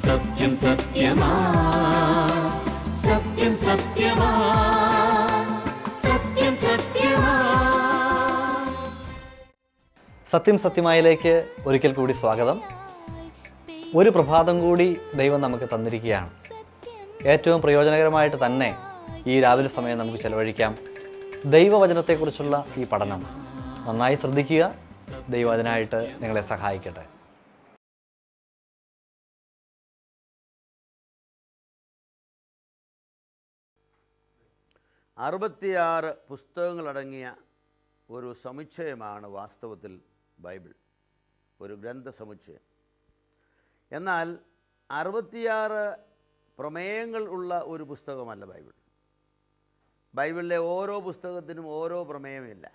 സത്യം സത്യമാ, സത്യം സത്യമാ, സത്യം സത്യമാ. സത്യം സത്യമായിലേക്ക് ഒരിക്കൽ കൂടി സ്വാഗതം. ഒരു പ്രഭാതം കൂടി ദൈവം നമുക്ക് തന്നിരിക്കുകയാണ്. ഏറ്റവും പ്രയോജനകരമായിട്ട് തന്നെ ഈ രാവിലെ സമയം നമുക്ക് ചെലവഴിക്കാം. ദൈവവചനത്തെക്കുറിച്ചുള്ള ഈ പഠനം നന്നായി ശ്രദ്ധിക്കുക. ദൈവം അതിനായിട്ട് നിങ്ങളെ സഹായിക്കട്ടെ. അറുപത്തിയാറ് പുസ്തകങ്ങളടങ്ങിയ ഒരു സമുച്ചയമാണ് വാസ്തവത്തിൽ ബൈബിൾ, ഒരു ഗ്രന്ഥസമുച്ചയം. എന്നാൽ 66 പ്രമേയങ്ങൾ ഉള്ള ഒരു പുസ്തകമല്ല ബൈബിൾ. ബൈബിളിലെ ഓരോ പുസ്തകത്തിനും ഓരോ പ്രമേയമില്ല.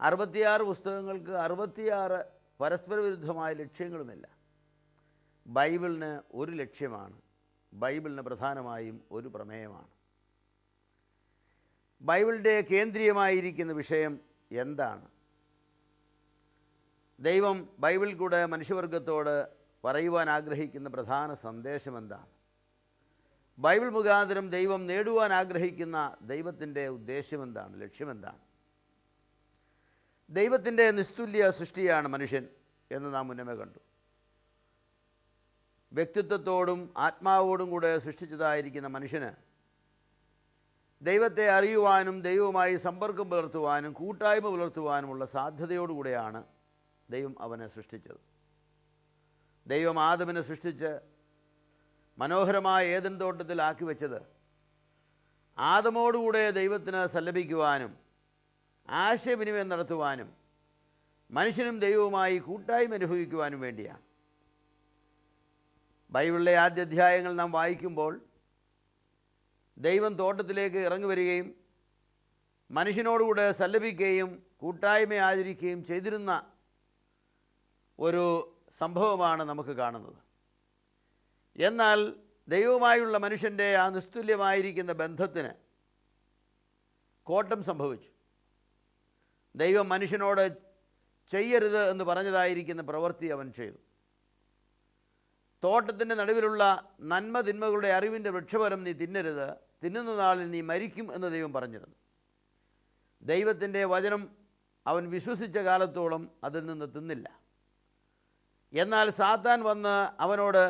66 പുസ്തകങ്ങൾക്ക് 66 പരസ്പര വിരുദ്ധമായ ലക്ഷ്യങ്ങളുമില്ല. ബൈബിളിന് ഒരു ലക്ഷ്യമാണ്. ബൈബിളിന് പ്രധാനമായും ഒരു പ്രമേയമാണ്. ബൈബിളിൻ്റെ കേന്ദ്രീയമായിരിക്കുന്ന വിഷയം എന്താണ്? ദൈവം ബൈബിൾ കൂടെ മനുഷ്യവർഗത്തോട് പറയുവാൻ ആഗ്രഹിക്കുന്ന പ്രധാന സന്ദേശം എന്താണ്? ബൈബിൾ മുഖാന്തരം ദൈവം നേടുവാൻ ആഗ്രഹിക്കുന്ന ദൈവത്തിൻ്റെ ഉദ്ദേശം എന്താണ്, ലക്ഷ്യമെന്താണ്? ദൈവത്തിൻ്റെ നിസ്തുല്യ സൃഷ്ടിയാണ് മനുഷ്യൻ എന്ന് നാം മുന്നമേ കണ്ടു. വ്യക്തിത്വത്തോടും ആത്മാവോടും കൂടെ സൃഷ്ടിച്ചതായിരിക്കുന്ന മനുഷ്യന് ദൈവത്തെ അറിയുവാനും ദൈവവുമായി സമ്പർക്കം പുലർത്തുവാനും കൂട്ടായ്മ പുലർത്തുവാനുമുള്ള സാധ്യതയോടുകൂടെയാണ് ദൈവം അവനെ സൃഷ്ടിച്ചത്. ദൈവം ആദമിനെ സൃഷ്ടിച്ച് മനോഹരമായ ഏദൻ തോട്ടത്തിൽ ആക്കി വെച്ചത് ആദമോടുകൂടെ ദൈവത്തിന് സല്ലപിക്കുവാനും ആശയവിനിമയം നടത്തുവാനും മനുഷ്യനും ദൈവവുമായി കൂട്ടായ്മ അനുഭവിക്കുവാനും വേണ്ടിയാണ്. ബൈബിളിലെ ആദ്യ അധ്യായങ്ങൾ നാം വായിക്കുമ്പോൾ ദൈവം തോട്ടത്തിലേക്ക് ഇറങ്ങി വരികയും മനുഷ്യനോടുകൂടെ സല്ലപിക്കുകയും കൂട്ടായ്മ ആചരിക്കുകയും ചെയ്തിരുന്ന ഒരു സംഭവമാണ് നമുക്ക് കാണുന്നത്. എന്നാൽ ദൈവവുമായുള്ള മനുഷ്യൻ്റെ ആ നിസ്തുല്യമായിരിക്കുന്ന ബന്ധത്തിന് കോട്ടം സംഭവിച്ചു. ദൈവം മനുഷ്യനോട് ചെയ്യരുത് എന്ന് പറഞ്ഞതായിരിക്കുന്ന പ്രവൃത്തി അവൻ ചെയ്തു. തോട്ടത്തിൻ്റെ നടുവിലുള്ള നന്മ തിന്മകളുടെ അറിവിൻ്റെ വൃക്ഷഫലം നീ തിന്നരുത്, തിന്നുന്ന നാളിൽ നീ മരിക്കും എന്ന് ദൈവം പറഞ്ഞിരുന്നു. ദൈവത്തിൻ്റെ വചനം അവൻ വിശ്വസിച്ച കാലത്തോളം അതിൽ നിന്ന് തിന്നില്ല. എന്നാൽ സാത്താൻ വന്ന് അവനോട്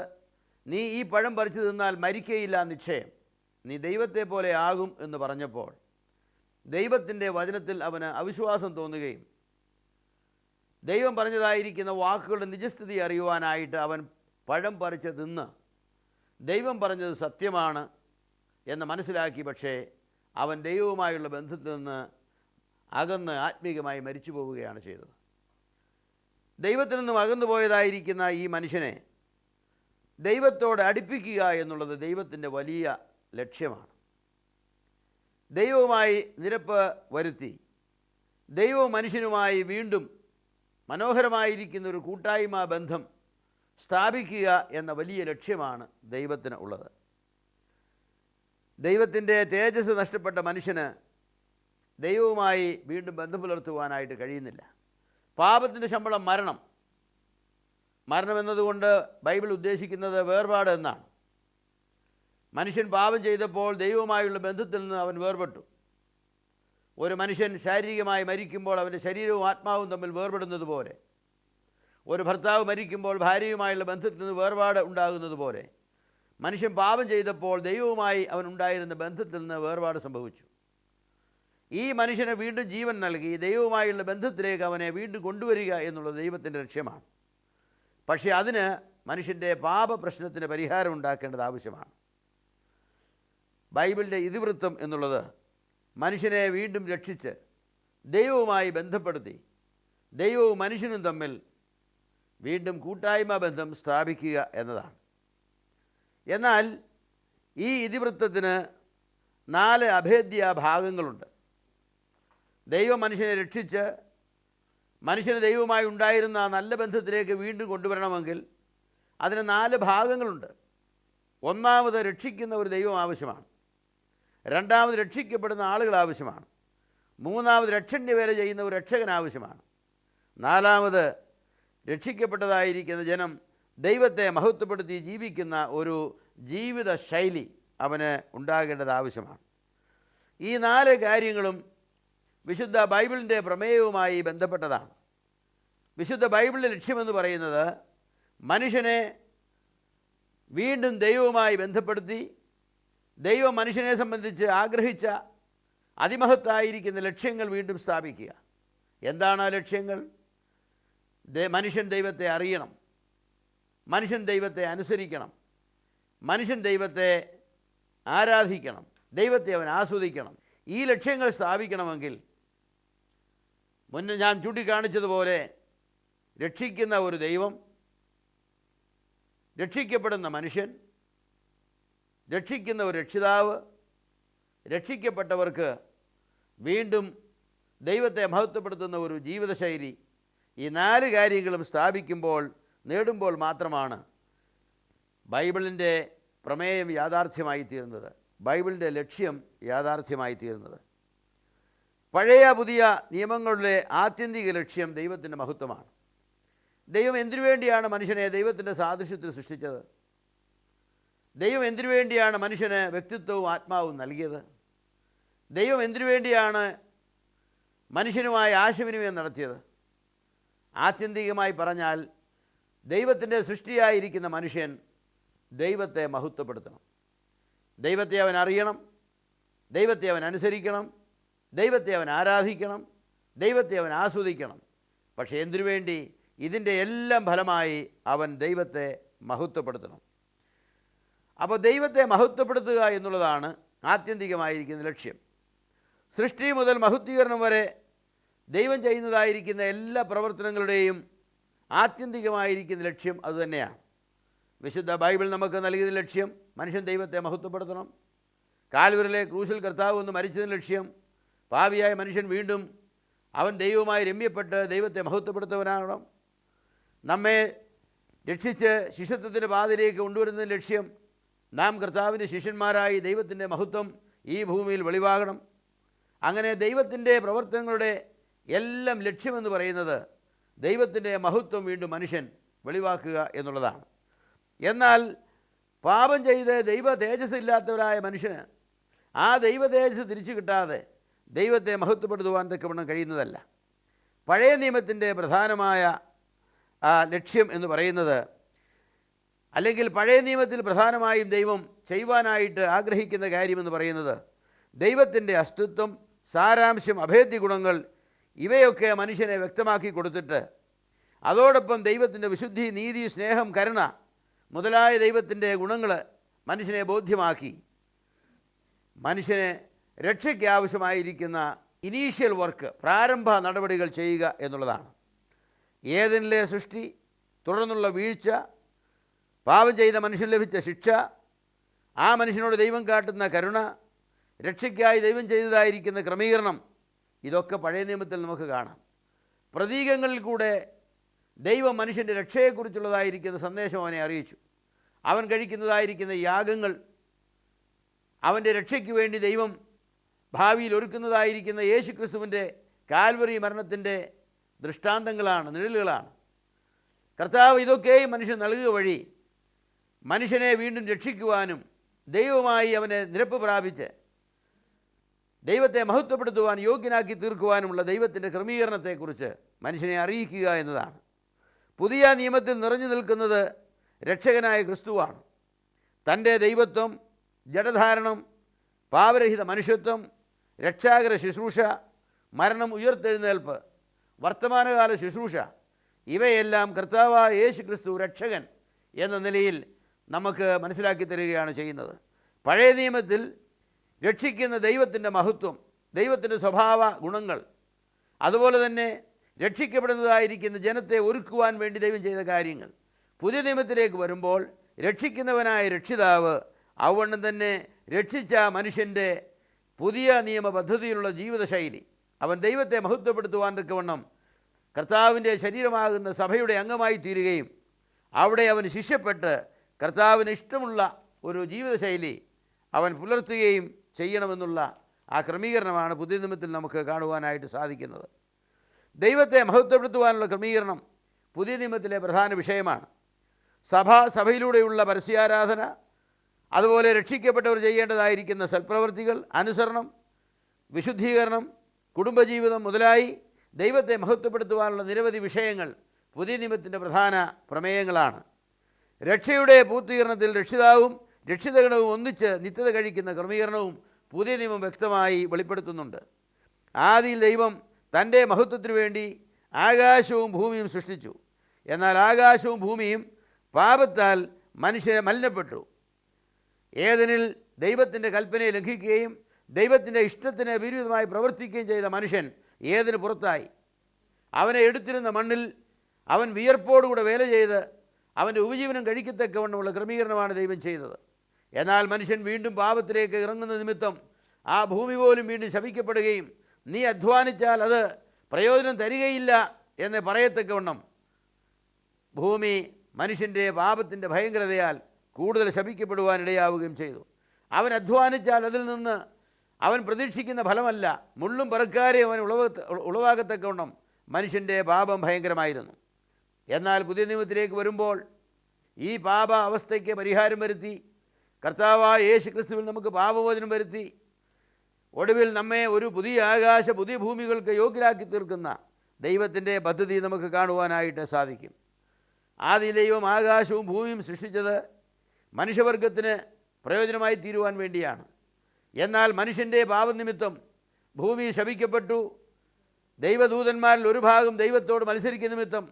നീ ഈ പഴം പറിച്ചു തിന്നാൽ മരിക്കയില്ല നിശ്ചയം, നീ ദൈവത്തെ പോലെ ആകും എന്ന് പറഞ്ഞപ്പോൾ ദൈവത്തിൻ്റെ വചനത്തിൽ അവന് അവിശ്വാസം തോന്നുകയും ദൈവം പറഞ്ഞതായിരിക്കുന്ന വാക്കുകളുടെ നിജസ്ഥിതി അറിയുവാനായിട്ട് അവൻ പഴം പറിച്ച് തിന്ന് ദൈവം പറഞ്ഞത് സത്യമാണ് എന്ന് മനസ്സിലാക്കി. പക്ഷേ അവൻ ദൈവവുമായുള്ള ബന്ധത്തിൽ നിന്ന് അകന്ന് ആത്മീകമായി മരിച്ചു പോവുകയാണ് ചെയ്തത്. ദൈവത്തിൽ നിന്നും അകന്നു പോയതായിരിക്കുന്ന ഈ മനുഷ്യനെ ദൈവത്തോട് അടുപ്പിക്കുക എന്നുള്ളത് ദൈവത്തിൻ്റെ വലിയ ലക്ഷ്യമാണ്. ദൈവവുമായി നിരപ്പ് വരുത്തി ദൈവവും മനുഷ്യനുമായി വീണ്ടും മനോഹരമായിരിക്കുന്ന ഒരു കൂട്ടായ്മ ബന്ധം സ്ഥാപിക്കുക എന്ന വലിയ ലക്ഷ്യമാണ് ദൈവത്തിന് ഉള്ളത്. ദൈവത്തിൻ്റെ തേജസ് നഷ്ടപ്പെട്ട മനുഷ്യന് ദൈവവുമായി വീണ്ടും ബന്ധം പുലർത്തുവാനായിട്ട് കഴിയുന്നില്ല. പാപത്തിൻ്റെ ശമ്പളം മരണം. മരണം എന്നതുകൊണ്ട് ബൈബിൾ ഉദ്ദേശിക്കുന്നത് വേർപാട് എന്നാണ്. മനുഷ്യൻ പാപം ചെയ്തപ്പോൾ ദൈവവുമായുള്ള ബന്ധത്തിൽ നിന്ന് അവൻ വേർപെട്ടു. ഒരു മനുഷ്യൻ ശാരീരികമായി മരിക്കുമ്പോൾ അവൻ്റെ ശരീരവും ആത്മാവും തമ്മിൽ വേർപെടുന്നത് പോലെ, ഒരു ഭർത്താവ് മരിക്കുമ്പോൾ ഭാര്യയുമായുള്ള ബന്ധത്തിൽ നിന്ന് വേർപാട് ഉണ്ടാകുന്നത് പോലെ, മനുഷ്യൻ പാപം ചെയ്തപ്പോൾ ദൈവവുമായി അവൻ ഉണ്ടായിരുന്ന ബന്ധത്തിൽ നിന്ന് വേർപാട് സംഭവിച്ചു. ഈ മനുഷ്യന് വീണ്ടും ജീവൻ നൽകി ദൈവവുമായുള്ള ബന്ധത്തിലേക്ക് അവനെ വീണ്ടും കൊണ്ടുവരിക എന്നുള്ളത് ദൈവത്തിൻ്റെ ലക്ഷ്യമാണ്. പക്ഷേ അതിന് മനുഷ്യൻ്റെ പാപപ്രശ്നത്തിന് പരിഹാരം ഉണ്ടാക്കേണ്ടത് ആവശ്യമാണ്. ബൈബിളിൻ്റെ ഇതിവൃത്തം എന്നുള്ളത് മനുഷ്യനെ വീണ്ടും രക്ഷിച്ച് ദൈവവുമായി ബന്ധപ്പെടുത്തി ദൈവവും മനുഷ്യനും തമ്മിൽ വീണ്ടും കൂട്ടായ്മ ബന്ധം സ്ഥാപിക്കുക എന്നതാണ്. എന്നാൽ ഈ ഇതിവൃത്തത്തിന് 4 അഭേദ്യ ഭാഗങ്ങളുണ്ട്. ദൈവം മനുഷ്യനെ രക്ഷിച്ച് മനുഷ്യന് ദൈവവുമായി ഉണ്ടായിരുന്ന നല്ല ബന്ധത്തിലേക്ക് വീണ്ടും കൊണ്ടുവരണമെങ്കിൽ അതിന് 4 ഭാഗങ്ങളുണ്ട്. ഒന്നാമത് രക്ഷിക്കുന്ന ഒരു ദൈവം ആവശ്യമാണ്. രണ്ടാമത് രക്ഷിക്കപ്പെടുന്ന ആളുകൾ ആവശ്യമാണ്. മൂന്നാമത് രക്ഷണ്യവേല ചെയ്യുന്ന ഒരു രക്ഷകൻ ആവശ്യമാണ്. നാലാമത് രക്ഷിക്കപ്പെട്ടതായിരിക്കുന്ന ജനം ദൈവത്തെ മഹത്വപ്പെടുത്തി ജീവിക്കുന്ന ഒരു ജീവിത ശൈലി അവന് ഉണ്ടാകേണ്ടത് ആവശ്യമാണ്. ഈ 4 കാര്യങ്ങളും വിശുദ്ധ ബൈബിളിൻ്റെ പ്രമേയവുമായി ബന്ധപ്പെട്ടതാണ്. വിശുദ്ധ ബൈബിളിൻ്റെ ലക്ഷ്യമെന്ന് പറയുന്നത് മനുഷ്യനെ വീണ്ടും ദൈവവുമായി ബന്ധപ്പെടുത്തി ദൈവം മനുഷ്യനെ സംബന്ധിച്ച് ആഗ്രഹിച്ച അതിമഹത്തായിരിക്കുന്ന ലക്ഷ്യങ്ങൾ വീണ്ടും സ്ഥാപിക്കുക. എന്താണ് ആ ലക്ഷ്യങ്ങൾ? മനുഷ്യൻ ദൈവത്തെ അറിയണം, മനുഷ്യൻ ദൈവത്തെ അനുസരിക്കണം, മനുഷ്യൻ ദൈവത്തെ ആരാധിക്കണം, ദൈവത്തെ അവൻ ആസ്വദിക്കണം. ഈ ലക്ഷ്യങ്ങൾ സ്ഥാപിക്കണമെങ്കിൽ മുന്നേ ഞാൻ ചൂണ്ടിക്കാണിച്ചതുപോലെ രക്ഷിക്കുന്ന ഒരു ദൈവം, രക്ഷിക്കപ്പെടുന്ന മനുഷ്യൻ, രക്ഷിക്കുന്ന ഒരു രക്ഷിതാവ്, രക്ഷിക്കപ്പെട്ടവർക്ക് വീണ്ടും ദൈവത്തെ മഹത്വപ്പെടുത്തുന്ന ഒരു ജീവിതശൈലി, ഈ 4 കാര്യങ്ങളും സ്ഥാപിക്കുമ്പോൾ നേടുമ്പോൾ മാത്രമാണ് ബൈബിളിൻ്റെ പ്രമേയം യാഥാർത്ഥ്യമായി തീരുന്നത്, ബൈബിളിൻ്റെ ലക്ഷ്യം യാഥാർത്ഥ്യമായി തീരുന്നത്. പഴയ പുതിയ നിയമങ്ങളുടെ ആത്യന്തിക ലക്ഷ്യം ദൈവത്തിൻ്റെ മഹത്വമാണ്. ദൈവം എന്തിനു വേണ്ടിയാണ് മനുഷ്യനെ ദൈവത്തിൻ്റെ സാദൃശ്യത്തിൽ സൃഷ്ടിച്ചത്? ദൈവം എന്തിനു വേണ്ടിയാണ് മനുഷ്യന് വ്യക്തിത്വവും ആത്മാവും നൽകിയത്? ദൈവം എന്തിനു വേണ്ടിയാണ് മനുഷ്യനുമായി ആശയവിനിമയം നടത്തിയത്? ആത്യന്തികമായി പറഞ്ഞാൽ ദൈവത്തിൻ്റെ സൃഷ്ടിയായിരിക്കുന്ന മനുഷ്യൻ ദൈവത്തെ മഹത്വപ്പെടുത്തണം, ദൈവത്തെ അവൻ അറിയണം, ദൈവത്തെ അവൻ അനുസരിക്കണം, ദൈവത്തെ അവൻ ആരാധിക്കണം, ദൈവത്തെ അവൻ ആസ്വദിക്കണം. പക്ഷേ എന്തിനു വേണ്ടി? ഇതിൻ്റെ എല്ലാം ഫലമായി അവൻ ദൈവത്തെ മഹത്വപ്പെടുത്തണം. അപ്പോൾ ദൈവത്തെ മഹത്വപ്പെടുത്തുക എന്നുള്ളതാണ് ആത്യന്തികമായിരിക്കുന്ന ലക്ഷ്യം. സൃഷ്ടി മുതൽ മഹത്വീകരണം വരെ ദൈവം ചെയ്യുന്നതായിരിക്കുന്ന എല്ലാ പ്രവർത്തനങ്ങളുടെയും ആത്യന്തികമായിരിക്കുന്ന ലക്ഷ്യം അതുതന്നെയാണ്. വിശുദ്ധ ബൈബിൾ നമുക്ക് നൽകിയ ലക്ഷ്യം മനുഷ്യൻ ദൈവത്തെ മഹത്വപ്പെടുത്തണം. കാൽവരിലെ ക്രൂശിൽ കർത്താവ് ഒന്ന് മരിച്ചതിന് ലക്ഷ്യം പാപിയായ മനുഷ്യൻ വീണ്ടും അവൻ ദൈവവുമായി രമ്യപ്പെട്ട് ദൈവത്തെ മഹത്വപ്പെടുത്തുവാനാകണം. നമ്മെ രക്ഷിച്ച് ശിഷ്യത്വത്തിൻ്റെ പാതയിലേക്ക് കൊണ്ടുവരുന്നതിന് ലക്ഷ്യം നാം കർത്താവിൻ്റെ ശിഷ്യന്മാരായി ദൈവത്തിൻ്റെ മഹത്വം ഈ ഭൂമിയിൽ വെളിവാകണം. അങ്ങനെ ദൈവത്തിൻ്റെ പ്രവർത്തനങ്ങളുടെ എല്ലാം ലക്ഷ്യമെന്ന് പറയുന്നത് ദൈവത്തിൻ്റെ മഹത്വം വീണ്ടും മനുഷ്യൻ വെളിവാക്കുക എന്നുള്ളതാണ്. എന്നാൽ പാപം ചെയ്ത് ദൈവ തേജസ് ഇല്ലാത്തവരായ മനുഷ്യന് ആ ദൈവ തേജസ് തിരിച്ചു കിട്ടാതെ ദൈവത്തെ മഹത്വപ്പെടുത്തുവാൻ തക്കവണ്ണം കഴിയുന്നതല്ല. പഴയ നിയമത്തിൻ്റെ പ്രധാനമായ ലക്ഷ്യം എന്ന് പറയുന്നത്, അല്ലെങ്കിൽ പഴയ നിയമത്തിൽ പ്രധാനമായും ദൈവം ചെയ്യുവാനായിട്ട് ആഗ്രഹിക്കുന്ന കാര്യമെന്ന് പറയുന്നത് ദൈവത്തിൻ്റെ അസ്തിത്വം, സാരാംശം, അഭേദ്യ ഗുണങ്ങൾ ഇവയൊക്കെ മനുഷ്യനെ വ്യക്തമാക്കി കൊടുത്തിട്ട് അതോടൊപ്പം ദൈവത്തിൻ്റെ വിശുദ്ധി, നീതി, സ്നേഹം, കരുണ മുതലായ ദൈവത്തിൻ്റെ ഗുണങ്ങൾ മനുഷ്യനെ ബോധ്യമാക്കി മനുഷ്യനെ രക്ഷയ്ക്ക് ആവശ്യമായിരിക്കുന്ന ഇനീഷ്യൽ വർക്ക്, പ്രാരംഭ നടപടികൾ ചെയ്യുക എന്നുള്ളതാണ്. ഏതെനിലെ സൃഷ്ടി, തുടർന്നുള്ള വീഴ്ച, പാപം ചെയ്ത മനുഷ്യൻ ലഭിച്ച ശിക്ഷ, ആ മനുഷ്യനോട് ദൈവം കാട്ടുന്ന കരുണ, രക്ഷയ്ക്കായി ദൈവം ചെയ്തതായിരിക്കുന്ന ക്രമീകരണം, ഇതൊക്കെ പഴയ നിയമത്തിൽ നമുക്ക് കാണാം. പ്രതീകങ്ങളിൽ കൂടെ ദൈവം മനുഷ്യൻ്റെ രക്ഷയെക്കുറിച്ചുള്ളതായിരിക്കുന്ന സന്ദേശം അവനെ അറിയിച്ചു. അവൻ കഴിക്കുന്നതായിരിക്കുന്ന യാഗങ്ങൾ, അവൻ്റെ രക്ഷയ്ക്ക് വേണ്ടി ദൈവം ഭാവിയിൽ ഒരുക്കുന്നതായിരിക്കുന്ന യേശു ക്രിസ്തുവിൻ്റെ കാൽവറി മരണത്തിൻ്റെ ദൃഷ്ടാന്തങ്ങളാണ്, നിഴലുകളാണ്. കർത്താവ് ഇതൊക്കെയും മനുഷ്യൻ നൽകുക വഴി മനുഷ്യനെ വീണ്ടും രക്ഷിക്കുവാനും ദൈവവുമായി അവനെ നിരപ്പ് പ്രാപിച്ച് ദൈവത്തെ മഹത്വപ്പെടുത്തുവാൻ യോഗ്യനാക്കി തീർക്കുവാനുമുള്ള ദൈവത്തിൻ്റെ ക്രമീകരണത്തെക്കുറിച്ച് മനുഷ്യനെ അറിയിക്കുക എന്നതാണ്. പുതിയ നിയമത്തിൽ നിറഞ്ഞു നിൽക്കുന്നത് രക്ഷകനായ ക്രിസ്തുവാണ്. തൻ്റെ ദൈവത്വം, ജഡധാരണം, പാപരഹിത മനുഷ്യത്വം, രക്ഷാകര ശുശ്രൂഷ, മരണം, ഉയർത്തെഴുന്നേൽപ്പ്, വർത്തമാനകാല ശുശ്രൂഷ, ഇവയെല്ലാം കർത്താവായ യേശു ക്രിസ്തു രക്ഷകൻ എന്ന നിലയിൽ നമുക്ക് മനസ്സിലാക്കി തരികയാണ് ചെയ്യുന്നത്. പഴയ നിയമത്തിൽ രക്ഷിക്കുന്ന ദൈവത്തിൻ്റെ മഹത്വം, ദൈവത്തിൻ്റെ സ്വഭാവ ഗുണങ്ങൾ, അതുപോലെ തന്നെ രക്ഷിക്കപ്പെടുന്നതായിരിക്കുന്ന ജനത്തെ ഒരുക്കുവാൻ വേണ്ടി ദൈവം ചെയ്ത കാര്യങ്ങൾ, പുതിയ നിയമത്തിലേക്ക് വരുമ്പോൾ രക്ഷിക്കുന്നവനായ രക്ഷിതാവ് അവണ്ണം തന്നെ രക്ഷിച്ച മനുഷ്യൻ്റെ പുതിയ നിയമ പദ്ധതിയിലുള്ള ജീവിതശൈലി, അവൻ ദൈവത്തെ മഹത്വപ്പെടുത്തുവാൻ തക്കവണ്ണം കർത്താവിൻ്റെ ശരീരമാകുന്ന സഭയുടെ അംഗമായി തീരുകയും അവിടെ അവൻ ശിഷ്യപ്പെട്ട് കർത്താവിന് ഇഷ്ടമുള്ള ഒരു ജീവിതശൈലി അവൻ പുലർത്തുകയും ചെയ്യണമെന്നുള്ള ആ ക്രമീകരണമാണ് പുതിയ നിയമത്തിൽ നമുക്ക് കാണുവാനായിട്ട് സാധിക്കുന്നത്. ദൈവത്തെ മഹത്വപ്പെടുത്തുവാനുള്ള ക്രമീകരണം പുതിയ നിയമത്തിലെ പ്രധാന വിഷയമാണ്. സഭയിലൂടെയുള്ള പരസ്യാരാധന, അതുപോലെ രക്ഷിക്കപ്പെട്ടവർ ചെയ്യേണ്ടതായിരിക്കുന്ന സൽപ്രവൃത്തികൾ, അനുസരണം, വിശുദ്ധീകരണം, കുടുംബജീവിതം മുതലായി ദൈവത്തെ മഹത്വപ്പെടുത്തുവാനുള്ള നിരവധി വിഷയങ്ങൾ പുതിയ നിയമത്തിൻ്റെ പ്രധാന പ്രമേയങ്ങളാണ്. രക്ഷയുടെ പൂർത്തീകരണത്തിൽ രക്ഷിതാവും രക്ഷിതഗണവും ഒന്നിച്ച് നിത്യത കഴിക്കുന്ന ക്രമീകരണവും പുതിയ നിയമം വ്യക്തമായി വെളിപ്പെടുത്തുന്നുണ്ട്. ആദിയിൽ ദൈവം തൻ്റെ മഹത്വത്തിനു വേണ്ടി ആകാശവും ഭൂമിയും സൃഷ്ടിച്ചു. എന്നാൽ ആകാശവും ഭൂമിയും പാപത്താൽ മലിനപ്പെട്ടു. ഏദനിൽ ദൈവത്തിൻ്റെ കൽപ്പനയെ ലംഘിക്കുകയും ദൈവത്തിൻ്റെ ഇഷ്ടത്തിന് വിരുദ്ധമായി പ്രവർത്തിക്കുകയും ചെയ്ത മനുഷ്യൻ ഏതിന് പുറത്തായി. അവനെ എടുത്തിരുന്ന മണ്ണിൽ അവൻ വിയർപ്പോടുകൂടെ വേല ചെയ്ത് അവൻ്റെ ഉപജീവനം കഴിക്കത്തക്കവണ്ണമുള്ള ക്രമീകരണമാണ് ദൈവം ചെയ്തത്. എന്നാൽ മനുഷ്യൻ വീണ്ടും പാപത്തിലേക്ക് ഇറങ്ങുന്ന നിമിത്തം ആ ഭൂമി പോലും വീണ്ടും ശപിക്കപ്പെടുകയും നീ അധ്വാനിച്ചാൽ അത് പ്രയോജനം തരികയില്ല എന്ന് പറയത്തക്കവണ്ണം ഭൂമി മനുഷ്യൻ്റെ പാപത്തിൻ്റെ ഭയങ്കരതയാൽ കൂടുതൽ ശപിക്കപ്പെടുവാനിടയാവുകയും ചെയ്തു. അവൻ അധ്വാനിച്ചാൽ അതിൽ നിന്ന് അവൻ പ്രതീക്ഷിക്കുന്ന ഫലമല്ല, മുള്ളും പറക്കാരെ അവൻ ഉളവാകത്തക്കവണ്ണം മനുഷ്യൻ്റെ പാപം ഭയങ്കരമായിരുന്നു. എന്നാൽ പുതിയ നിയമത്തിലേക്ക് വരുമ്പോൾ ഈ പാപ അവസ്ഥയ്ക്ക് പരിഹാരം വരുത്തി കർത്താവായ യേശു ക്രിസ്തുവിൽ നമുക്ക് പാപമോചനം വരുത്തി ഒടുവിൽ നമ്മെ ഒരു പുതിയ ആകാശ പുതിയ ഭൂമികൾക്ക് യോഗ്യരാക്കി തീർക്കുന്ന ദൈവത്തിൻ്റെ പദ്ധതി നമുക്ക് കാണുവാനായിട്ട് സാധിക്കും. ആദ്യ ദൈവം ആകാശവും ഭൂമിയും സൃഷ്ടിച്ചത് മനുഷ്യവർഗത്തിന് പ്രയോജനമായി തീരുവാൻ വേണ്ടിയാണ്. എന്നാൽ മനുഷ്യൻ്റെ പാപനിമിത്തം ഭൂമി ശപിക്കപ്പെട്ടു. ദൈവദൂതന്മാരിൽ ഒരു ഭാഗം ദൈവത്തോട് മത്സരിക്കുന്ന നിമിത്തം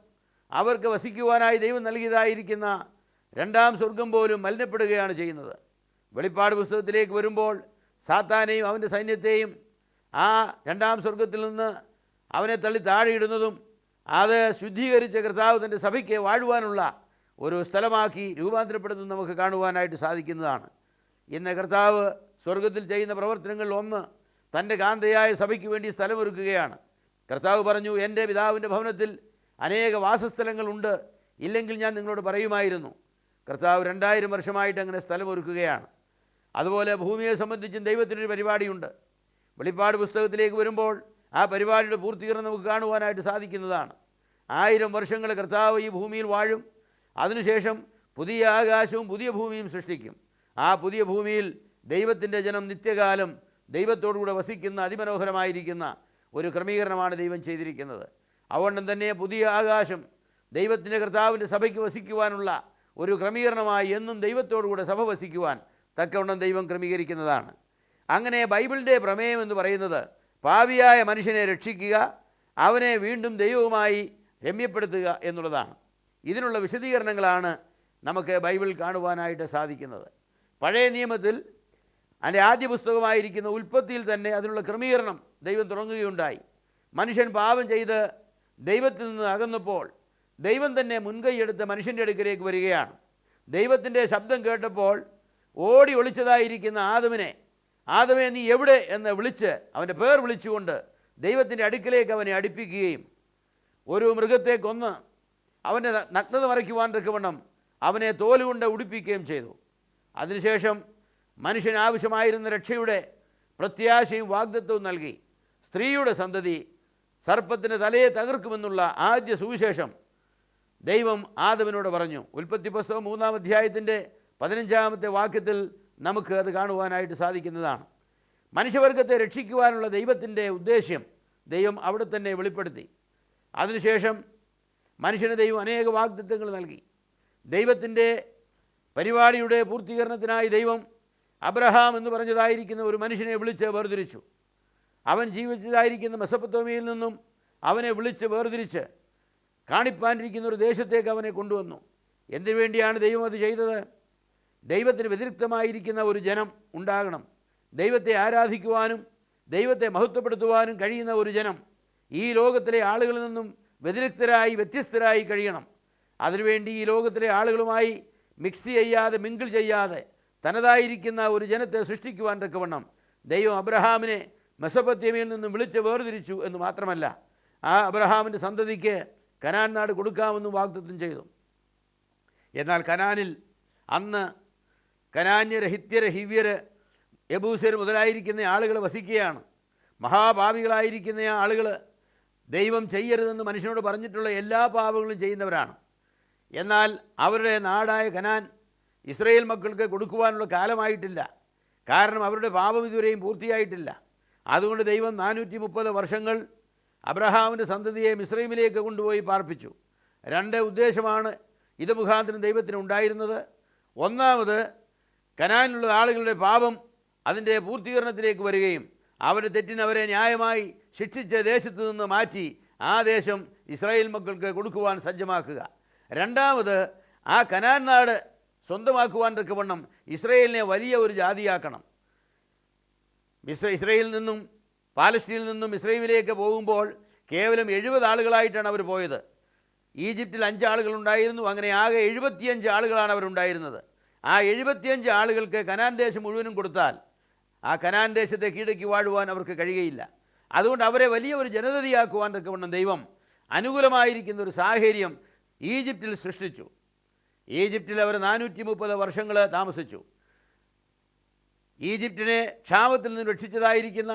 അവർക്ക് വസിക്കുവാനായി ദൈവം നൽകിയതായിരിക്കുന്ന രണ്ടാം സ്വർഗം പോലും മലിനപ്പെടുകയാണ് ചെയ്യുന്നത്. വെളിപ്പാട് പുസ്തകത്തിലേക്ക് വരുമ്പോൾ സാത്താനെയും അവൻ്റെ സൈന്യത്തെയും ആ രണ്ടാം സ്വർഗത്തിൽ നിന്ന് അവനെ തള്ളി താഴെയിടുന്നതും അത് ശുദ്ധീകരിച്ച കർത്താവ് തൻ്റെ സഭയ്ക്ക് വാഴുവാനുള്ള ഒരു സ്ഥലമാക്കി രൂപാന്തരപ്പെടുന്നത് നമുക്ക് കാണുവാനായിട്ട് സാധിക്കുന്നതാണ്. ഇന്ന് കർത്താവ് സ്വർഗത്തിൽ ചെയ്യുന്ന പ്രവർത്തനങ്ങളിൽ ഒന്ന് തൻ്റെ കാന്തയായ സഭയ്ക്ക് വേണ്ടി സ്ഥലമൊരുക്കുകയാണ്. കർത്താവ് പറഞ്ഞു, എൻ്റെ പിതാവിൻ്റെ ഭവനത്തിൽ അനേക വാസസ്ഥലങ്ങളുണ്ട്, ഇല്ലെങ്കിൽ ഞാൻ നിങ്ങളോട് പറയുമായിരുന്നു. കർത്താവ് 2000 വർഷമായിട്ട് അങ്ങനെ സ്ഥലമൊരുക്കുകയാണ്. അതുപോലെ ഭൂമിയെ സംബന്ധിച്ചും ദൈവത്തിനൊരു പരിപാടിയുണ്ട്. വെളിപ്പാട് പുസ്തകത്തിലേക്ക് വരുമ്പോൾ ആ പരിപാടിയുടെ പൂർത്തീകരണം നമുക്ക് കാണുവാനായിട്ട് സാധിക്കുന്നതാണ്. 1000 വർഷങ്ങൾ കർത്താവ് ഈ ഭൂമിയിൽ വാഴും. അതിനുശേഷം പുതിയ ആകാശവും പുതിയ ഭൂമിയും സൃഷ്ടിക്കും. ആ പുതിയ ഭൂമിയിൽ ദൈവത്തിൻ്റെ ജനം നിത്യകാലം ദൈവത്തോടുകൂടെ വസിക്കുന്ന അതിമനോഹരമായിരിക്കുന്ന ഒരു ക്രമീകരണമാണ് ദൈവം ചെയ്തിരിക്കുന്നത്. അതുകൊണ്ടും തന്നെ പുതിയ ആകാശം ദൈവത്തിൻ്റെ കർത്താവിൻ്റെ സഭയ്ക്ക് വസിക്കുവാനുള്ള ഒരു ക്രമീകരണമായി എന്നും ദൈവത്തോടുകൂടെ സഭ വസിക്കുവാൻ തക്കവണ്ണം ദൈവം ക്രമീകരിക്കുന്നതാണ്. അങ്ങനെ ബൈബിളിൻ്റെ പ്രമേയം എന്ന് പറയുന്നത് പാപിയായ മനുഷ്യനെ രക്ഷിക്കുക, അവനെ വീണ്ടും ദൈവവുമായി രമ്യപ്പെടുത്തുക എന്നുള്ളതാണ്. ഇതിനുള്ള വിശദീകരണങ്ങളാണ് നമുക്ക് ബൈബിളിൽ കാണുവാനായിട്ട് സാധിക്കുന്നത്. പഴയ നിയമത്തിൽ അതിൻ്റെ ആദ്യ പുസ്തകമായിരിക്കുന്ന ഉൽപ്പത്തിയിൽ തന്നെ അതിനുള്ള ക്രമീകരണം ദൈവം തുടങ്ങുകയുണ്ടായി. മനുഷ്യൻ പാപം ചെയ്ത് ദൈവത്തിൽ നിന്ന് അകന്നപ്പോൾ ദൈവം തന്നെ മുൻകൈയെടുത്ത് മനുഷ്യൻ്റെ അടുക്കലേക്ക് വരികയാണ്. ദൈവത്തിൻ്റെ ശബ്ദം കേട്ടപ്പോൾ ഓടി ഒളിച്ചതായിരിക്കുന്ന ആദമേ നീ എവിടെ എന്ന് വിളിച്ച് അവൻ്റെ പേർ വിളിച്ചുകൊണ്ട് ദൈവത്തിൻ്റെ അടുക്കലേക്ക് അവനെ അടുപ്പിക്കുകയും ഒരു മൃഗത്തെ കൊന്ന് അവൻ്റെ നഗ്നത മറയ്ക്കുവാൻ തക്കവണ്ണം അവനെ തോലുകൊണ്ട് ഉടുപ്പിക്കുകയും ചെയ്തു. അതിനുശേഷം മനുഷ്യന് ആവശ്യമായിരുന്ന രക്ഷയുടെ പ്രത്യാശയും വാഗ്ദത്വവും നൽകി. സ്ത്രീയുടെ സന്തതി സർപ്പത്തിൻ്റെ തലയെ തകർക്കുമെന്നുള്ള ആദ്യ സുവിശേഷം ദൈവം ആദമിനോട് പറഞ്ഞു. ഉൽപ്പത്തി പുസ്തകം 3-ാം അധ്യായത്തിൻ്റെ 15-ാമത്തെ വാക്യത്തിൽ നമുക്ക് അത് കാണുവാനായിട്ട് സാധിക്കുന്നതാണ്. മനുഷ്യവർഗത്തെ രക്ഷിക്കുവാനുള്ള ദൈവത്തിൻ്റെ ഉദ്ദേശ്യം ദൈവം അവിടെ തന്നെ വെളിപ്പെടുത്തി. അതിനുശേഷം മനുഷ്യന് ദൈവം അനേക വാഗ്ദത്തങ്ങൾ നൽകി. ദൈവത്തിൻ്റെ പരിപാടിയുടെ പൂർത്തീകരണത്തിനായി ദൈവം അബ്രഹാം എന്ന് പറഞ്ഞതായിരിക്കുന്ന ഒരു മനുഷ്യനെ വിളിച്ച് വേർതിരിച്ചു. അവൻ ജീവിച്ചതായിരിക്കുന്ന മെസൊപ്പൊത്താമിയയിൽ നിന്നും അവനെ വിളിച്ച് വേർതിരിച്ച് കാണിപ്പാനിരിക്കുന്ന ഒരു ദേശത്തേക്ക് അവനെ കൊണ്ടുവന്നു. എന്തിനു വേണ്ടിയാണ് ദൈവം അത് ചെയ്തത്? ദൈവത്തിന് വ്യതിരിക്തമായിരിക്കുന്ന ഒരു ജനം ഉണ്ടാകണം. ദൈവത്തെ ആരാധിക്കുവാനും ദൈവത്തെ മഹത്വപ്പെടുത്തുവാനും കഴിയുന്ന ഒരു ജനം ഈ ലോകത്തിലെ ആളുകളിൽ നിന്നും വ്യത്യസ്തരായി കഴിയണം. അതിനുവേണ്ടി ഈ ലോകത്തിലെ ആളുകളുമായി മിക്സ് ചെയ്യാതെ മിങ്കിൾ ചെയ്യാതെ തനതായിരിക്കുന്ന ഒരു ജനത്തെ സൃഷ്ടിക്കുവാൻ തക്കവണ്ണം ദൈവം അബ്രഹാമിനെ മെസൊപ്പൊത്താമിയയിൽ നിന്നും വിളിച്ച് വേർതിരിച്ചു എന്ന് മാത്രമല്ല, ആ അബ്രഹാമിൻ്റെ സന്തതിക്ക് കനാൻ നാട് കൊടുക്കാമെന്നും വാഗ്ദത്തം ചെയ്തു. എന്നാൽ കനാനിൽ അന്ന് കനാന്യർ, ഹിത്യർ, ഹിവ്യർ, യബൂസ്യർ മുതലായിരിക്കുന്ന ആളുകൾ വസിക്കുകയാണ്. മഹാപാപികളായിരിക്കുന്ന ആളുകൾ ദൈവം ചെയ്യരുതെന്ന് മനുഷ്യനോട് പറഞ്ഞിട്ടുള്ള എല്ലാ പാപങ്ങളും ചെയ്യുന്നവരാണ്. എന്നാൽ അവരുടെ നാടായ കനാൻ ഇസ്രായേൽ മക്കൾക്ക് കൊടുക്കുവാനുള്ള കാലമായിട്ടില്ല. കാരണം അവരുടെ പാപം ഇതുവരെയും പൂർത്തിയായിട്ടില്ല. അതുകൊണ്ട് ദൈവം 430 വർഷങ്ങൾ അബ്രഹാമിൻ്റെ സന്തതിയെ മിസ്രൈമിലേക്ക് കൊണ്ടുപോയി പാർപ്പിച്ചു. 2 ഉദ്ദേശമാണ് ഇത് മുഖാന്തരം ദൈവത്തിന് ഉണ്ടായിരുന്നത്. ഒന്നാമത്, കനാനിലുള്ള ആളുകളുടെ പാപം അതിൻ്റെ പൂർത്തീകരണത്തിലേക്ക് വരികയും അവരുടെ തെറ്റിന് അവരെ ന്യായമായി ശിക്ഷിച്ച ദേശത്ത് നിന്ന് മാറ്റി ആ ദേശം ഇസ്രായേൽ മക്കൾക്ക് കൊടുക്കുവാൻ സജ്ജമാക്കുക. രണ്ടാമത്, ആ കനാൻ നാട് സ്വന്തമാക്കുവാൻ തക്കവണ്ണം ഇസ്രായേലിനെ വലിയ ഒരു ജാതിയാക്കണം. ഇസ്രായേലിൽ നിന്നും പാലസ്തീനിൽ നിന്നും ഇസ്രായേലിലേക്ക് പോകുമ്പോൾ കേവലം 70 ആളുകളായിട്ടാണ് അവർ പോയത്. ഈജിപ്തിൽ 5 ആളുകളുണ്ടായിരുന്നു. അങ്ങനെ ആകെ 75 ആളുകളാണ് അവരുണ്ടായിരുന്നത്. ആ 75 ആളുകൾക്ക് കനാൻ ദേശം മുഴുവനും കൊടുത്താൽ ആ കനാൻ ദേശത്തെ കീഴടക്കി വാഴുവാൻ അവർക്ക് കഴിയുകയില്ല. അതുകൊണ്ട് അവരെ വലിയ ഒരു ജനതയാക്കുവാൻ തക്കവണ്ണം ദൈവം അനുകൂലമായിരിക്കുന്ന ഒരു സാഹചര്യം ഈജിപ്തിൽ സൃഷ്ടിച്ചു. ഈജിപ്തിൽ അവർ 430 വർഷങ്ങൾ താമസിച്ചു. ഈജിപ്തിനെ ക്ഷാമത്തിൽ നിന്ന് രക്ഷിച്ചതായിരിക്കുന്ന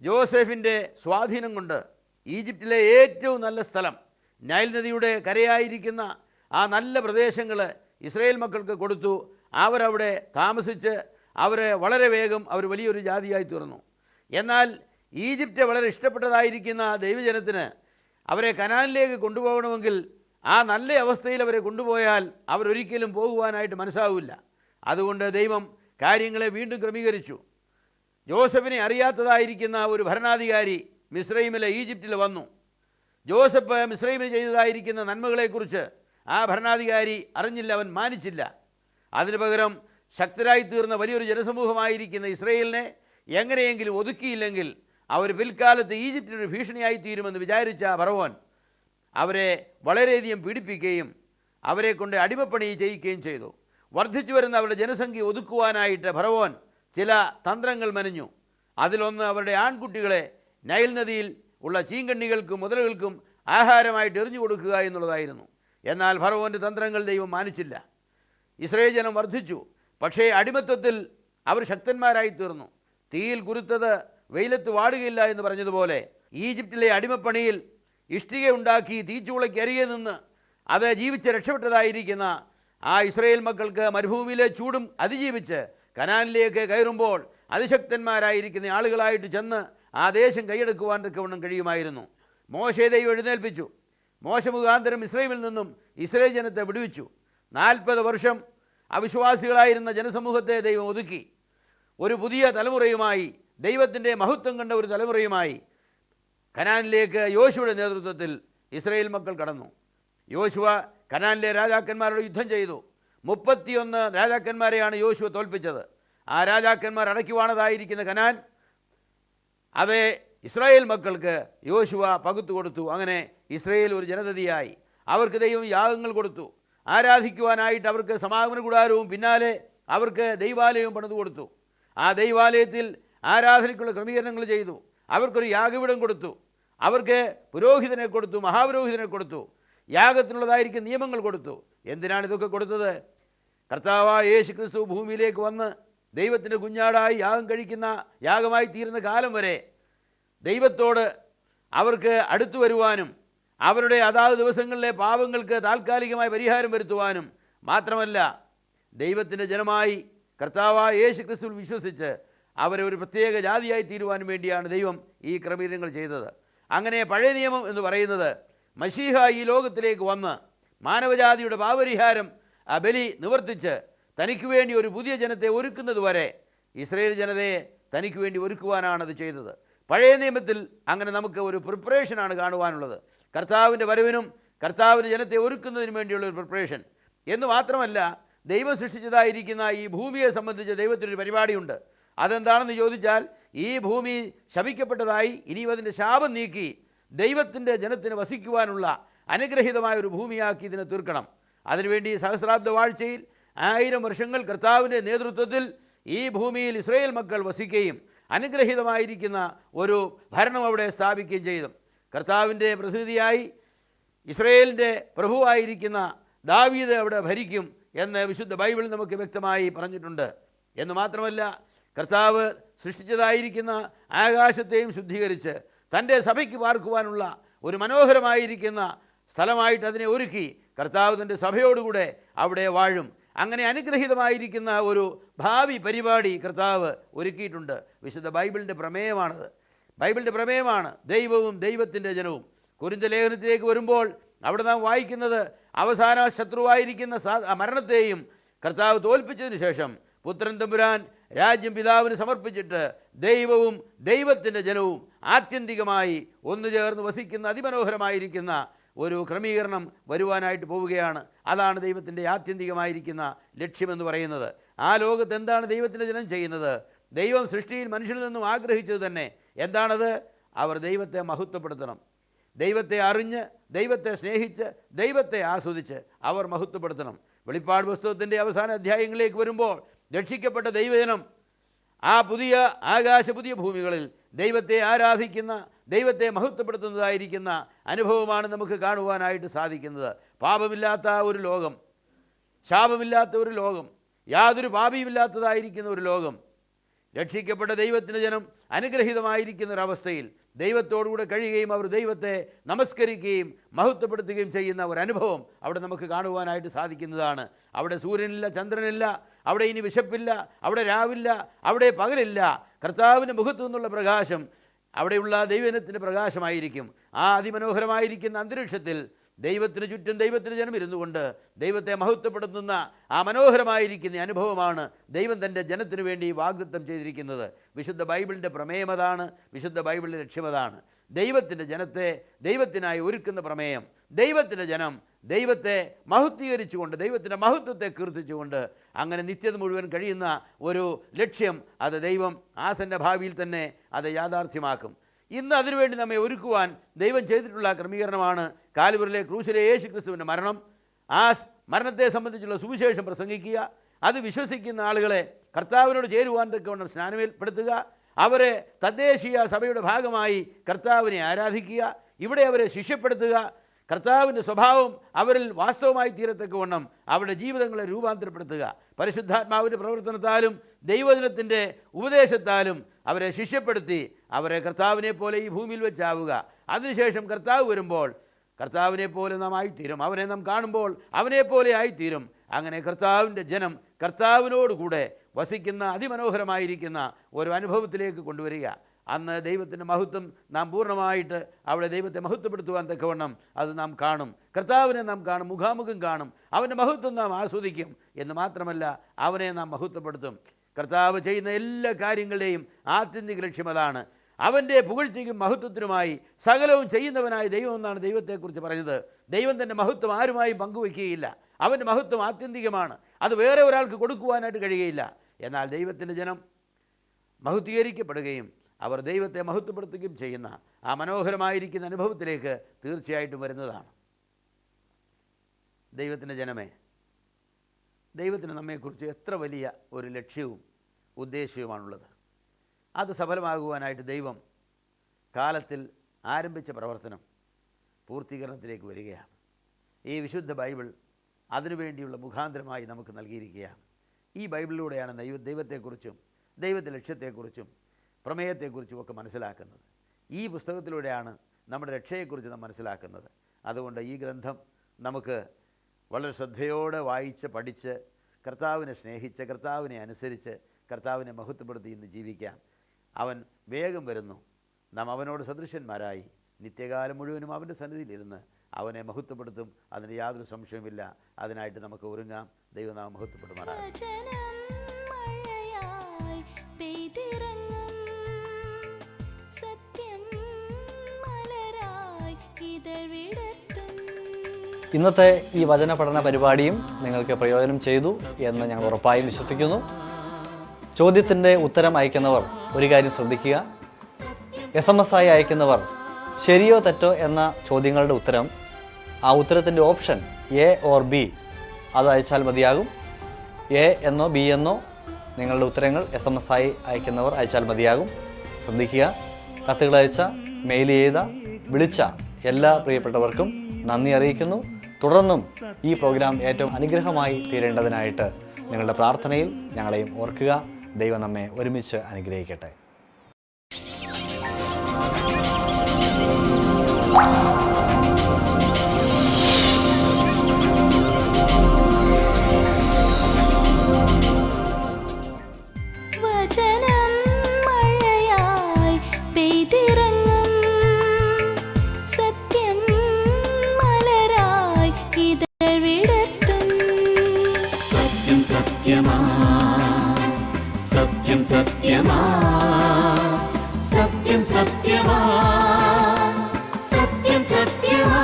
ജോസഫിൻ്റെ സ്വാധീനം കൊണ്ട് ഈജിപ്തിലെ ഏറ്റവും നല്ല സ്ഥലം, നൈൽ നദിയുടെ കരയായിരിക്കുന്ന ആ നല്ല പ്രദേശങ്ങൾ ഇസ്രായേൽ മക്കൾക്ക് കൊടുത്തു. അവരവിടെ താമസിച്ച് വളരെ വേഗം അവർ വലിയൊരു ജാതിയായി തീർന്നു. എന്നാൽ ഈജിപ്റ്റ് വളരെ ഇഷ്ടപ്പെട്ടതായിരിക്കുന്ന ദൈവജനത്തിന് അവരെ കനാനിലേക്ക് കൊണ്ടുപോകണമെങ്കിൽ ആ നല്ല അവസ്ഥയിൽ അവരെ കൊണ്ടുപോയാൽ അവരൊരിക്കലും പോകുവാനായിട്ട് മനസ്സാവില്ല. അതുകൊണ്ട് ദൈവം കാര്യങ്ങളെ വീണ്ടും ക്രമീകരിച്ചു. ജോസഫിനെ അറിയാത്തതായിരിക്കുന്ന ഒരു ഭരണാധികാരി ഈജിപ്തിൽ വന്നു. ജോസഫ് മിസ്രൈമിൽ ചെയ്തതായിരിക്കുന്ന നന്മകളെക്കുറിച്ച് ആ ഭരണാധികാരി അറിഞ്ഞില്ല, അവൻ മാനിച്ചില്ല. അതിനു പകരം ശക്തരായി തീർന്ന വലിയൊരു ജനസമൂഹമായിരിക്കുന്ന ഇസ്രായേലിനെ എങ്ങനെയെങ്കിലും ഒതുക്കിയില്ലെങ്കിൽ അവർ പിൽക്കാലത്ത് ഈജിപ്തിനൊരു ഭീഷണിയായി തീരുമെന്ന് വിചാരിച്ച ഫറവോൻ അവരെ വളരെയധികം പീഡിപ്പിക്കുകയും അവരെ കൊണ്ട് അടിമപ്പണി ചെയ്യിക്കുകയും ചെയ്തു. വർദ്ധിച്ചു വരുന്ന അവരുടെ ജനസംഖ്യ ഒതുക്കുവാനായിട്ട് ഫറവോൻ ചില തന്ത്രങ്ങൾ മെനഞ്ഞു. അതിലൊന്ന് അവരുടെ ആൺകുട്ടികളെ നൈൽ നദിയിൽ ഉള്ള ചീങ്കണ്ണികൾക്കും മുതലുകൾക്കും ആഹാരമായിട്ട് എറിഞ്ഞു കൊടുക്കുക എന്നുള്ളതായിരുന്നു. എന്നാൽ ഫറവോൻ്റെ തന്ത്രങ്ങൾ ദൈവം മാനിച്ചില്ല. ഇസ്രായേൽ ജനം വർദ്ധിച്ചു. പക്ഷേ അടിമത്വത്തിൽ അവർ ശക്തന്മാരായി തീർന്നു. തീയിൽ കുരുത്തത് വെയിലത്ത് വാടുകയില്ല എന്ന് പറഞ്ഞതുപോലെ ഈജിപ്തിലെ അടിമപ്പണിയിൽ ഇഷ്ടിക ഉണ്ടാക്കി തീച്ചൂളയ്ക്ക് അരികെ നിന്ന് അത് ജീവിച്ച് രക്ഷപ്പെട്ടതായിരിക്കുന്ന ആ ഇസ്രായേൽ മക്കൾക്ക് മരുഭൂമിയിലെ ചൂടും അതിജീവിച്ച് കനാനിലേക്ക് കയറുമ്പോൾ അതിശക്തന്മാരായിരിക്കുന്ന ആളുകളായിട്ട് ചെന്ന് ആ ദേശം കൈയെടുക്കുവാൻ തക്കവണ്ണം കഴിയുമായിരുന്നു. മോശെ ദൈവം എഴുന്നേൽപ്പിച്ചു. മോശ മുഖാന്തരം ഇസ്രായേലിൽ നിന്നും ഇസ്രായേൽ ജനത്തെ വിടുവിച്ചു. 40 വർഷം അവിശ്വാസികളായിരുന്ന ജനസമൂഹത്തെ ദൈവം ഒതുക്കി. ഒരു പുതിയ തലമുറയുമായി, ദൈവത്തിൻ്റെ മഹത്വം കണ്ട ഒരു തലമുറയുമായി കനാനിലേക്ക് യോശുവയുടെ നേതൃത്വത്തിൽ ഇസ്രായേൽ മക്കൾ കടന്നു. യോശുവ കനാനിലെ രാജാക്കന്മാരോട് യുദ്ധം ചെയ്തു. 31 രാജാക്കന്മാരെയാണ് യോശുവ തോൽപ്പിച്ചത്. ആ രാജാക്കന്മാർ അടയ്ക്കുവാണതായിരിക്കുന്ന കനാൻ അത് ഇസ്രായേൽ മക്കൾക്ക് യോശുവ പകുത്തു കൊടുത്തു. അങ്ങനെ ഇസ്രായേൽ ഒരു ജനതയായി. അവർക്ക് ദൈവം യാഗങ്ങൾ കൊടുത്തു. ആരാധിക്കുവാനായിട്ട് അവർക്ക് സമാഗമന കൂടാരവും പിന്നാലെ അവർക്ക് ദൈവാലയവും പണിതു കൊടുത്തു. ആ ദൈവാലയത്തിൽ ആരാധനയ്ക്കുള്ള ക്രമീകരണങ്ങൾ ചെയ്തു. അവർക്കൊരു യാഗപീഠം കൊടുത്തു. അവർക്ക് പുരോഹിതനെ കൊടുത്തു, മഹാപുരോഹിതനെ കൊടുത്തു. യാഗത്തിനുള്ളതായിരിക്കും നിയമങ്ങൾ കൊടുത്തു. എന്തിനാണ് ഇതൊക്കെ കൊടുത്തത്? കർത്താവായ യേശു ക്രിസ്തു ഭൂമിയിലേക്ക് വന്ന് ദൈവത്തിൻ്റെ കുഞ്ഞാടായി യാഗം കഴിക്കുന്ന യാഗമായി തീരുന്ന കാലം വരെ ദൈവത്തോട് അവർക്ക് അടുത്തു വരുവാനും അവരുടെ അതാത് ദിവസങ്ങളിലെ പാപങ്ങൾക്ക് താൽക്കാലികമായി പരിഹാരം വരുത്തുവാനും മാത്രമല്ല, ദൈവത്തിൻ്റെ ജനമായി കർത്താവായ യേശു ക്രിസ്തുവിൽ വിശ്വസിച്ച് അവരെ ഒരു പ്രത്യേക ജാതിയായി തീരുവാനും വേണ്ടിയാണ് ദൈവം ഈ ക്രമീകരണങ്ങൾ ചെയ്തത്. അങ്ങനെ പഴയ നിയമം എന്ന് പറയുന്നത് മശീഹ ഈ ലോകത്തിലേക്ക് വന്ന് മാനവജാതിയുടെ പാപപരിഹാരം ആ ബലി നിവർത്തിച്ച് തനിക്ക് വേണ്ടി ഒരു പുതിയ ജനത്തെ ഒരുക്കുന്നത് വരെ ഇസ്രായേൽ ജനതയെ തനിക്ക് വേണ്ടി ഒരുക്കുവാനാണ് അത് ചെയ്തത്. പഴയ നിയമത്തിൽ അങ്ങനെ നമുക്ക് ഒരു പ്രിപ്പറേഷനാണ് കാണുവാനുള്ളത്. കർത്താവിൻ്റെ വരവിനും കർത്താവിൻ്റെ ജനത്തെ ഒരുക്കുന്നതിന് വേണ്ടിയുള്ള ഒരു പ്രിപ്പറേഷൻ എന്ന് മാത്രമല്ല, ദൈവം സൃഷ്ടിച്ചതായിരിക്കുന്ന ഈ ഭൂമിയെ സംബന്ധിച്ച് ദൈവത്തിനൊരു പരിപാടിയുണ്ട്. അതെന്താണെന്ന് ചോദിച്ചാൽ, ഈ ഭൂമി ശപിക്കപ്പെട്ടതായി ഇനിയും അതിൻ്റെ ശാപം നീക്കി ദൈവത്തിൻ്റെ ജനത്തിന് വസിക്കുവാനുള്ള അനുഗ്രഹീതമായ ഒരു ഭൂമിയാക്കി ഇതിനെ തീർക്കണം. അതിനുവേണ്ടി സഹസ്രാബ്ദ വാഴ്ചയിൽ 1000 വർഷങ്ങൾ കർത്താവിൻ്റെ നേതൃത്വത്തിൽ ഈ ഭൂമിയിൽ ഇസ്രായേൽ മക്കൾ വസിക്കുകയും അനുഗ്രഹീതമായിരിക്കുന്ന ഒരു ഭരണം അവിടെ സ്ഥാപിക്കുകയും ചെയ്തു. കർത്താവിൻ്റെ പ്രതിനിധിയായി ഇസ്രായേലിൻ്റെ പ്രഭുവായിരിക്കുന്ന ദാവീദ് അവിടെ ഭരിക്കും എന്ന് വിശുദ്ധ ബൈബിൾ നമുക്ക് വ്യക്തമായി പറഞ്ഞിട്ടുണ്ട്. എന്ന് മാത്രമല്ല, കർത്താവ് സൃഷ്ടിച്ചതായിരിക്കുന്ന ആകാശത്തെയും ശുദ്ധീകരിച്ച് തൻ്റെ സഭയ്ക്ക് പാർക്കുവാനുള്ള ഒരു മനോഹരമായിരിക്കുന്ന സ്ഥലമായിട്ട് അതിനെ ഒരുക്കി കർത്താവ് തൻ്റെ സഭയോടുകൂടെ അവിടെ വാഴും. അങ്ങനെ അനുഗ്രഹീതമായിരിക്കുന്ന ഒരു ഭാവി പരിപാടി കർത്താവ് ഒരുക്കിയിട്ടുണ്ട്. വിശുദ്ധ ബൈബിളിൻ്റെ പ്രമേയമാണത്. ബൈബിളിൻ്റെ പ്രമേയമാണ് ദൈവവും ദൈവത്തിൻ്റെ ജനവും. കൊരിന്ത ലേഖനത്തിലേക്ക് വരുമ്പോൾ അവിടെ നാം വായിക്കുന്നത് അവസാന ശത്രുവായിരിക്കുന്ന മരണത്തെയും കർത്താവ് തോൽപ്പിച്ചതിന് ശേഷം പുത്രൻ തമ്പുരാൻ രാജ്യം പിതാവിന് സമർപ്പിച്ചിട്ട് ദൈവവും ദൈവത്തിൻ്റെ ജനവും ആത്യന്തികമായി ഒന്നു ചേർന്ന് വസിക്കുന്ന അതിമനോഹരമായിരിക്കുന്ന ഒരു ക്രമീകരണം വരുവാനായിട്ട് പോവുകയാണ്. അതാണ് ദൈവത്തിൻ്റെ ആത്യന്തികമായിരിക്കുന്ന ലക്ഷ്യമെന്ന് പറയുന്നത്. ആ ലോകത്ത് എന്താണ് ദൈവത്തിൻ്റെ ജനം ചെയ്യുന്നത്? ദൈവം സൃഷ്ടിയിൽ മനുഷ്യനിൽ നിന്നും ആഗ്രഹിച്ചത് തന്നെ എന്താണത്? അവർ ദൈവത്തെ മഹത്വപ്പെടുത്തണം. ദൈവത്തെ അറിഞ്ഞ്, ദൈവത്തെ സ്നേഹിച്ച്, ദൈവത്തെ ആസ്വദിച്ച് അവർ മഹത്വപ്പെടുത്തണം. വെളിപ്പാട് പുസ്തകത്തിൻ്റെ അവസാന അധ്യായങ്ങളിലേക്ക് വരുമ്പോൾ രക്ഷിക്കപ്പെട്ട ദൈവജനം ആ പുതിയ ആകാശ പുതിയ ഭൂമികളിൽ ദൈവത്തെ ആരാധിക്കുന്ന, ദൈവത്തെ മഹത്വപ്പെടുത്തുന്നതായിരിക്കുന്ന അനുഭവമാണ് നമുക്ക് കാണുവാനായിട്ട് സാധിക്കുന്നത്. പാപമില്ലാത്ത ഒരു ലോകം, ശാപമില്ലാത്ത ഒരു ലോകം, യാതൊരു പാപിയുമില്ലാത്തതായിരിക്കുന്ന ഒരു ലോകം, രക്ഷിക്കപ്പെട്ട ദൈവത്തിൻ്റെ ജനം അനുഗ്രഹീതമായിരിക്കുന്ന ഒരവസ്ഥയിൽ ദൈവത്തോടുകൂടെ കഴിയുകയും അവർ ദൈവത്തെ നമസ്കരിക്കുകയും മഹത്വപ്പെടുത്തുകയും ചെയ്യുന്ന ഒരനുഭവം അവിടെ നമുക്ക് കാണുവാനായിട്ട് സാധിക്കുന്നതാണ്. അവിടെ സൂര്യനില്ല, ചന്ദ്രനില്ല, അവിടെ ഇനി വിശപ്പില്ല, അവിടെ രാവില്ല, അവിടെ പകലില്ല. കർത്താവിൻ്റെ മുഖത്തു നിന്നുള്ള പ്രകാശം അവിടെയുള്ള ദൈവജനത്തിൻ്റെ പ്രകാശമായിരിക്കും. ആ അതിമനോഹരമായിരിക്കുന്ന അന്തരീക്ഷത്തിൽ ദൈവത്തിന് ചുറ്റും ദൈവത്തിന് ജനം ഇരുന്നുകൊണ്ട് ദൈവത്തെ മഹത്വപ്പെടുത്തുന്ന ആ മനോഹരമായിരിക്കുന്ന അനുഭവമാണ് ദൈവം തൻ്റെ ജനത്തിനു വേണ്ടി വാഗ്ദത്തം ചെയ്തിരിക്കുന്നത്. വിശുദ്ധ ബൈബിളിൻ്റെ പ്രമേയമതാണ്, വിശുദ്ധ ബൈബിളിൻ്റെ ലക്ഷ്യമതാണ്. ദൈവത്തിൻ്റെ ജനത്തെ ദൈവത്തിനായി ഒരുക്കുന്ന പ്രമേയം. ദൈവത്തിൻ്റെ ജനം ദൈവത്തെ മഹത്വീകരിച്ചുകൊണ്ട്, ദൈവത്തിൻ്റെ മഹത്വത്തെ കീർത്തിച്ചുകൊണ്ട് അങ്ങനെ നിത്യത മുഴുവൻ കഴിയുന്ന ഒരു ലക്ഷ്യം അത് ദൈവം ആസന്ന ഭാവിയിൽ തന്നെ അത് യാഥാർത്ഥ്യമാക്കും. ഇന്ന് അതിനുവേണ്ടി നമ്മെ ഒരുക്കുവാൻ ദൈവം ചെയ്തിട്ടുള്ള ക്രമീകരണമാണ് കാൽവരിയിലെ ക്രൂശിലെ യേശു ക്രിസ്തുവിൻ്റെ മരണം. ആ മരണത്തെ സംബന്ധിച്ചുള്ള സുവിശേഷം പ്രസംഗിക്കുക, അത് വിശ്വസിക്കുന്ന ആളുകളെ കർത്താവിനോട് ചേരുവാൻ തക്കവണ്ണം സ്നാനമേൽപ്പെടുത്തുക, അവരെ തദ്ദേശീയ സഭയുടെ ഭാഗമായി കർത്താവിനെ ആരാധിക്കുക, ഇവിടെ അവരെ ശിഷ്യപ്പെടുത്തുക, കർത്താവിൻ്റെ സ്വഭാവം അവരിൽ വാസ്തവമായി തീരത്തക്കവണ്ണം അവരുടെ ജീവിതങ്ങളെ രൂപാന്തരപ്പെടുത്തുക, പരിശുദ്ധാത്മാവിൻ്റെ പ്രവർത്തനത്താലും ദൈവജനത്തിൻ്റെ ഉപദേശത്താലും അവരെ ശിഷ്യപ്പെടുത്തി അവരെ കർത്താവിനെ പോലെ ഈ ഭൂമിയിൽ വെച്ചാവുക. അതിനുശേഷം കർത്താവ് വരുമ്പോൾ കർത്താവിനെ പോലെ നാം ആയിത്തീരും. അവനെ നാം കാണുമ്പോൾ അവനെപ്പോലെ ആയിത്തീരും. അങ്ങനെ കർത്താവിൻ്റെ ജനം കർത്താവിനോടുകൂടെ വസിക്കുന്ന അതിമനോഹരമായിരിക്കുന്ന ഒരു അനുഭവത്തിലേക്ക് കൊണ്ടുവരിക. അന്ന് ദൈവത്തിൻ്റെ മഹത്വം നാം പൂർണ്ണമായിട്ട് അവിടെ ദൈവത്തെ മഹത്വപ്പെടുത്തുവാൻ തക്കവണ്ണം അത് നാം കാണും. കർത്താവിനെ നാം കാണും, മുഖാമുഖം കാണും. അവൻ്റെ മഹത്വം നാം ആസ്വദിക്കും എന്ന് മാത്രമല്ല അവനെ നാം മഹത്വപ്പെടുത്തും. കർത്താവ് ചെയ്യുന്ന എല്ലാ കാര്യങ്ങളുടെയും ആത്യന്തിക ലക്ഷ്യം അതാണ്. അവൻ്റെ പുകഴ്ചയ്ക്കും മഹത്വത്തിനുമായി സകലവും ചെയ്യുന്നവനായ ദൈവം എന്നാണ് ദൈവത്തെക്കുറിച്ച് പറഞ്ഞത്. ദൈവം തൻ്റെ മഹത്വം ആരുമായും പങ്കുവയ്ക്കുകയില്ല. അവൻ്റെ മഹത്വം ആത്യന്തികമാണ്. അത് വേറെ ഒരാൾക്ക് കൊടുക്കുവാനായിട്ട് കഴിയുകയില്ല. എന്നാൽ ദൈവത്തിൻ്റെ ജനം മഹത്വീകരിക്കപ്പെടുകയും അവർ ദൈവത്തെ മഹത്വപ്പെടുത്തുകയും ചെയ്യുന്ന ആ മനോഹരമായിരിക്കുന്ന അനുഭവത്തിലേക്ക് തീർച്ചയായിട്ടും വരുന്നതാണ്. ദൈവത്തിൻ്റെ ജനമേ, ദൈവത്തിന് നമ്മെക്കുറിച്ച് എത്ര വലിയ ഒരു ലക്ഷ്യവും ഉദ്ദേശ്യവുമാണുള്ളത്. അത് സഫലമാകുവാനായിട്ട് ദൈവം കാലത്തിൽ ആരംഭിച്ച പ്രവർത്തനം പൂർത്തീകരണത്തിലേക്ക് വരികയാണ്. ഈ വിശുദ്ധ ബൈബിൾ അതിനുവേണ്ടിയുള്ള മുഖാന്തരമായി നമുക്ക് നൽകിയിരിക്കുകയാണ്. ഈ ബൈബിളിലൂടെയാണ് ദൈവത്തെക്കുറിച്ചും ദൈവത്തിൻ്റെ ലക്ഷ്യത്തെക്കുറിച്ചും പ്രമേയത്തെക്കുറിച്ചും ഒക്കെ മനസ്സിലാക്കുന്നത്. ഈ പുസ്തകത്തിലൂടെയാണ് നമ്മുടെ രക്ഷയെക്കുറിച്ച് നാം മനസ്സിലാക്കുന്നത്. അതുകൊണ്ട് ഈ ഗ്രന്ഥം നമുക്ക് വളരെ ശ്രദ്ധയോടെ വായിച്ച് പഠിച്ച് കർത്താവിനെ സ്നേഹിച്ച് കർത്താവിനെ അനുസരിച്ച് കർത്താവിനെ മഹത്വപ്പെടുത്തി ഇന്ന് ജീവിക്കാം. അവൻ വേഗം വരുന്നു. നാം അവനോട് സദൃശന്മാരായി നിത്യകാലം മുഴുവനും അവൻ്റെ സന്നിധിയിലിരുന്ന് അവനെ മഹത്വപ്പെടുത്തും. അതിന് യാതൊരു സംശയവുമില്ല. അതിനായിട്ട് നമുക്ക് ഒരുങ്ങാം. ദൈവനാമം മഹത്വപ്പെടുമാറാകട്ടെ. ഇന്നത്തെ ഈ വചന പഠന പരിപാടിയും നിങ്ങൾക്ക് പ്രയോജനം ചെയ്തു എന്ന് ഞങ്ങൾ ഉറപ്പായും വിശ്വസിക്കുന്നു. ചോദ്യത്തിൻ്റെ ഉത്തരം അയക്കുന്നവർ ഒരു കാര്യം ശ്രദ്ധിക്കുക. SMS ആയി അയക്കുന്നവർ ശരിയോ തെറ്റോ എന്ന ചോദ്യങ്ങളുടെ ഉത്തരം, ആ ഉത്തരത്തിൻ്റെ ഓപ്ഷൻ A or B അത് അയച്ചാൽ മതിയാകും. A എന്നോ B എന്നോ നിങ്ങളുടെ ഉത്തരങ്ങൾ SMS ആയി അയക്കുന്നവർ അയച്ചാൽ മതിയാകും. ശ്രദ്ധിക്കുക. കത്തുകൾ അയച്ച, മെയിൽ ചെയ്ത, വിളിച്ച എല്ലാ പ്രിയപ്പെട്ടവർക്കും നന്ദി അറിയിക്കുന്നു. തുടർന്നും ഈ പ്രോഗ്രാം ഏറ്റവും അനുഗ്രഹമായി തീരേണ്ടതിനായിട്ട് നിങ്ങളുടെ പ്രാർത്ഥനയിൽ ഞങ്ങളെയും ഓർക്കുക. ദൈവം നമ്മെ ഒരുമിച്ച് അനുഗ്രഹിക്കട്ടെ. സത്യം സത്യമാ സത്യം സത്യമാ സത്യം സത്യമാ.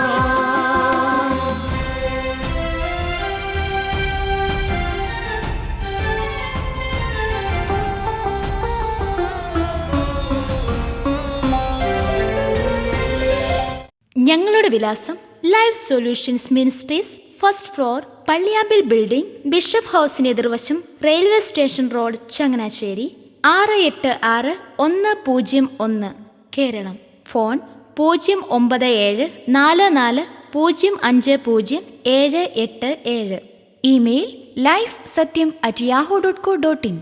ഞങ്ങളുടെ വിലാസം life solutions ministries, first floor, Palliyampil building, bishop ഹൗസിന് എതിർവശം, railway station road, Changanassery 686101, Keralam. Phone 09744050787. Email lifesatyam@yahoo.co.in.